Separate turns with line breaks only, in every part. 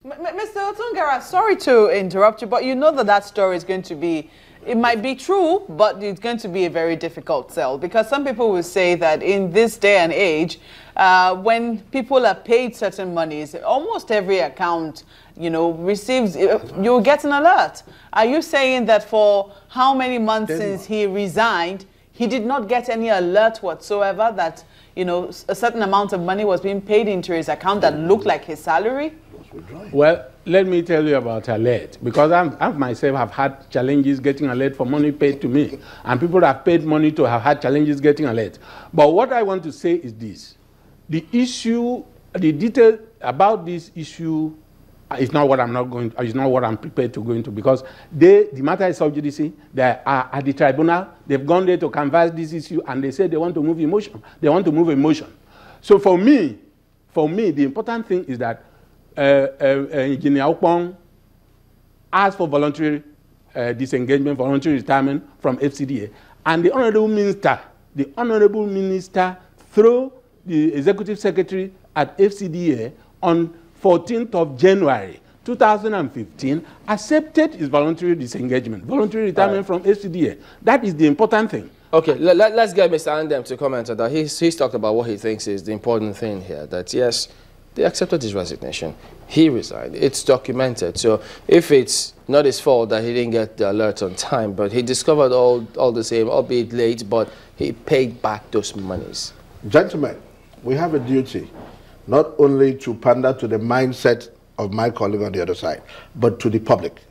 Mr. Otungara, sorry to interrupt you, but you know that that story is going to be, it might be true, but it's going to be a very difficult sell, because some people will say that in this day and age, when people are paid certain monies, almost every account, you know, receives, you'll get an alert. Are you saying that for how many months since he resigned, he did not get any alert whatsoever that, you know, a certain amount of money was being paid into his account that looked like his salary?
Well, let me tell you about alert, because I myself have had challenges getting alert for money paid to me, and people have paid money to have had challenges getting alert. But what I want to say is this: the issue, the detail about this issue is not what I'm prepared to go into, because the matter is sub judice. They are at the tribunal. They've gone there to canvass this issue, and they say they want to move emotion. They want to move emotion. So for me, the important thing is that Engineer Akwa asked for voluntary disengagement, voluntary retirement from FCDA, and the honorable minister, through the executive secretary at FCDA on 14th of January 2015, accepted his voluntary disengagement, voluntary retirement from FCDA. That is the important thing.
Okay, let's get Mr. Andem to comment on that. He's talked about what he thinks is the important thing here, that yes, they accepted his resignation. He resigned. It's documented. So if it's not his fault that he didn't get the alert on time, but he discovered all the same, albeit late, but he paid back those monies.
Gentlemen, we have a duty not only to pander to the mindset of my colleague on the other side, but to the public.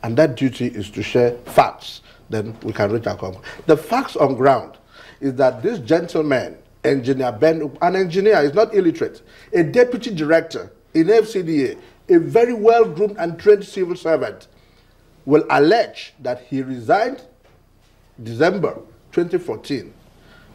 And that duty is to share facts. Then we can reach our conclusion. The facts on ground is that this gentleman, Engineer Ben, an engineer, is not illiterate, a deputy director in FCDA, a very well-groomed and trained civil servant, will allege that he resigned December 2014,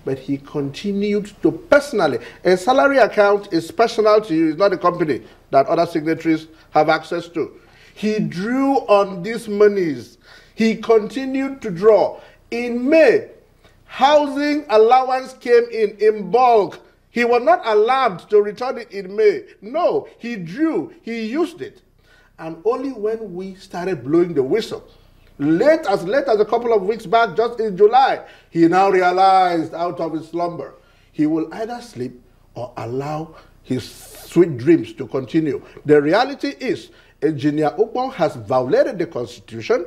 but he continued to personally, a salary account is personal to you, it's not a company that other signatories have access to. He drew on these monies. He continued to draw. In May, housing allowance came in bulk. He was not allowed to return it in May. No, he drew, he used it. And only when we started blowing the whistle, late as a couple of weeks back, just in July, he now realized out of his slumber, he will either sleep or allow his sweet dreams to continue. The reality is, Engineer Akwa has violated the Constitution.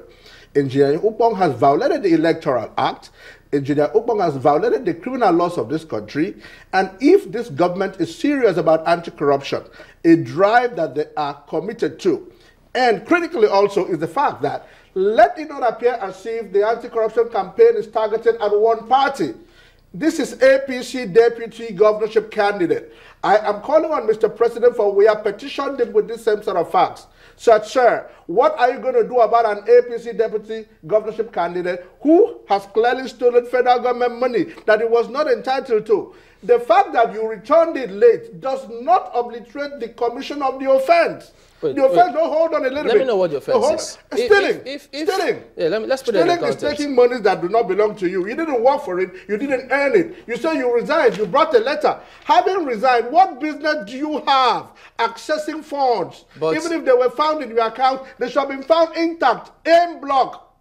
Engineer Akwa has violated the Electoral Act. Engineer Akwa has violated the criminal laws of this country. And if this government is serious about anti-corruption, a drive that they are committed to, and critically also is the fact that let it not appear as if the anti-corruption campaign is targeted at one party. This is APC deputy governorship candidate. I am calling on Mr. President, for we have petitioned him with this same set of facts. Sir, what are you going to do about an APC deputy governorship candidate who has clearly stolen federal government money that he was not entitled to? The fact that you returned it late does not obliterate the commission of the offense. The offense, no, hold on a little bit.
Let me know what the offense is.
Stealing.
Stealing. Yeah, let's put it in context.
Stealing is taking monies that do not belong to you. You didn't work for it. You didn't earn it. You say you resigned. You brought a letter. Having resigned, what business do you have accessing funds? But even if they were found in your account, they should have been found intact. En bloc.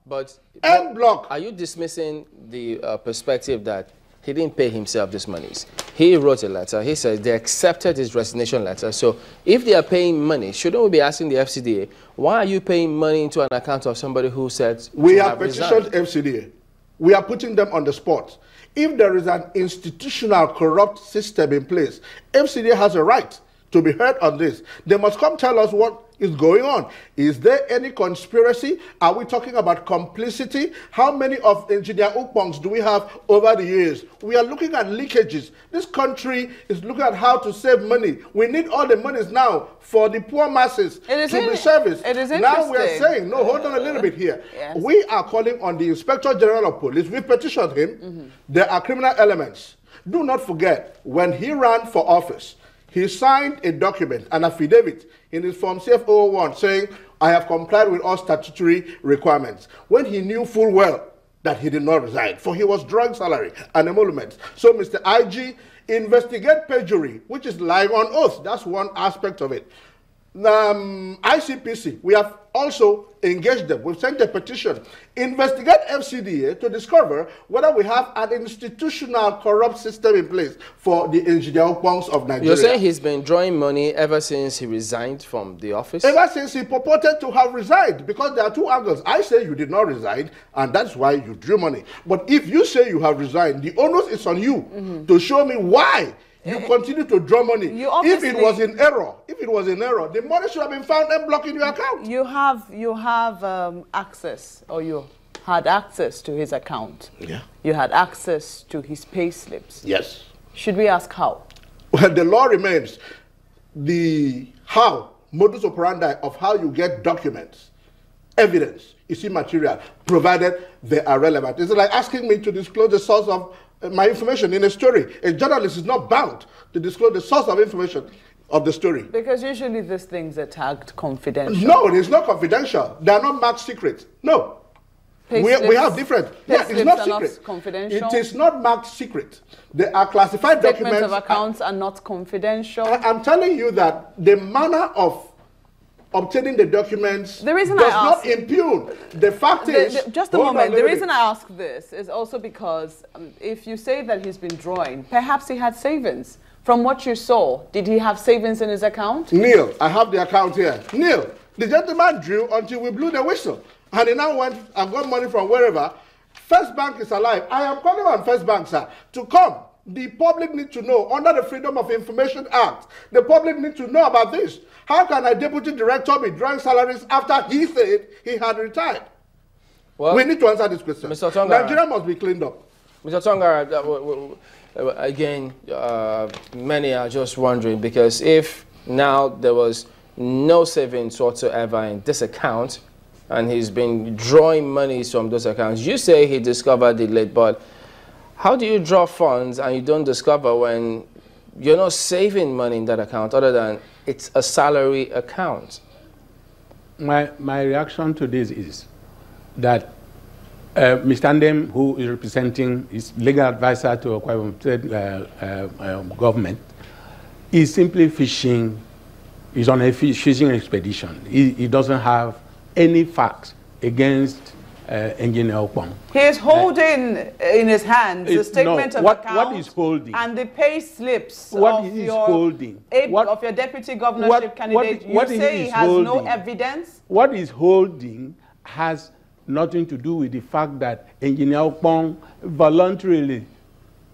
En bloc.
Are you dismissing the perspective that he didn't pay himself these monies? He wrote a letter. He said they accepted his resignation letter. So if they are paying money, shouldn't we be asking the FCDA, why are you paying money into an account of somebody who said
we have petitioned FCDA? We are putting them on the spot. If there is an institutional corrupt system in place, FCDA has a right to be heard on this. They must come tell us what is going on. Is there any conspiracy? Are we talking about complicity? How many of Engineer Akwa's do we have over the years? We are looking at leakages. This country is looking at how to save money. We need all the monies now for the poor masses to be serviced.
It is
now we are saying, no, hold on a little bit here.
Yes.
We are calling on the Inspector General of Police. We petitioned him. There are criminal elements. Do not forget, when he ran for office, he signed a document, an affidavit, in his Form CF-001 saying, I have complied with all statutory requirements, when he knew full well that he did not resign, for he was drawing salary and emoluments. So, Mr. IG, investigate perjury, which is lying on oath. That's one aspect of it. ICPC, we have also engaged them. We've sent a petition. Investigate FCDA to discover whether we have an institutional corrupt system in place for the engineer Okwongs of Nigeria.
You're saying he's been drawing money ever since he resigned from the office?
Ever since he purported to have resigned, because there are two angles. I say you did not resign, and that's why you drew money. But if you say you have resigned, the onus is on you to show me why you continue to draw money. If it was in error, the money should have been found and blocked in your account.
You have access, or you had access to his account.
Yeah.
You had access to his pay slips.
Yes.
Should we ask how?
Well, the law remains. The modus operandi of how you get documents, evidence, is immaterial, provided they are relevant. It's like asking me to disclose the source of my information in a story. A journalist is not bound to disclose the source of information of the story.
Because usually these things are tagged confidential.
No, it's not confidential. They are not marked secret. No. We have different. Yeah, it's not secret.
Not confidential.
It is not marked secret. They are classified documents.
Statements of accounts are not confidential.
I'm telling you that the manner of obtaining the documents does not impugn. The fact is...
just a moment. The reason I ask this is also because if you say that he's been drawing, perhaps he had savings. From what you saw, did he have savings in his account?
Neil, I have the account here. Neil, the gentleman drew until we blew the whistle. And he now went and got money from wherever. First Bank is alive. I am calling on First Bank, sir, to come. The public need to know, under the Freedom of Information Act, the public need to know about this. How can a deputy director be drawing salaries after he said he had retired? Well, we need to answer this question.
Mr. Tongara,
Nigeria must be cleaned up.
Mr. Tongara, again, many are just wondering, because if now there was no savings whatsoever in this account, and he's been drawing monies from those accounts, you say he discovered the late, but how do you draw funds and you don't discover when you're not saving money in that account other than it's a salary account?
My reaction to this is that Mr. Andem, who is representing his legal advisor to Akwa State government, is simply fishing. He's on a fishing expedition. He doesn't have any facts against Engineer Okwong.
He is holding in his hands the statement of account.
What is holding?
And the pay slips
what
of
is
your
holding?
Of your deputy governorship candidate. You say he has no evidence?
What is holding has nothing to do with the fact that Engineer Okwong voluntarily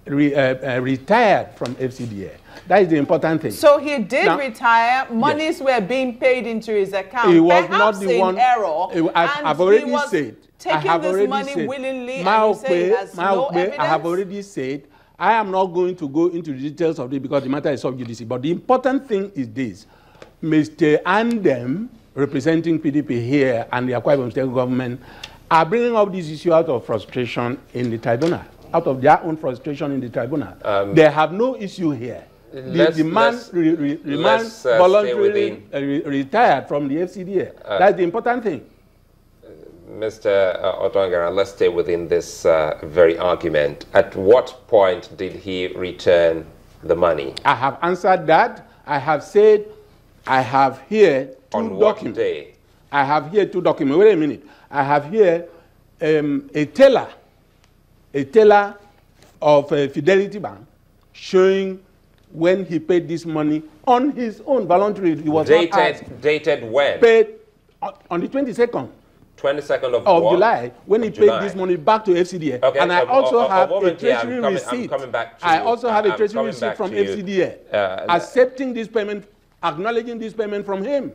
retired from FCDA. That is the important thing.
So he did retire. Monies were being paid into his account.
He was not the one.
Error.
I've already said.
Taking this money willingly, and you say he has no evidence?
I have already said. I am not going to go into the details of it because the matter is sub judice. But the important thing is this: Mr. Andem, representing PDP here, and the Akwa Ibom State government, are bringing up this issue out of frustration in the tribunal. Out of their own frustration in the tribunal. They have no issue here. The man voluntarily retired from the FCDA. That's the important thing.
Mr. Otongara, let's stay within this very argument. At what point did he return the money?
I have answered that. I have said I have here two documents.
On what day?
I have here two documents. Wait a minute. I have here a teller of Fidelity Bank showing when he paid this money on his own voluntarily. He was
dated when?
Paid on the 22nd.
22nd of
July, when he paid this money back to FCDA.
Okay,
and I also have a treasury receipt.
I
also have a treasury receipt from FCDA accepting this payment, acknowledging this payment from him.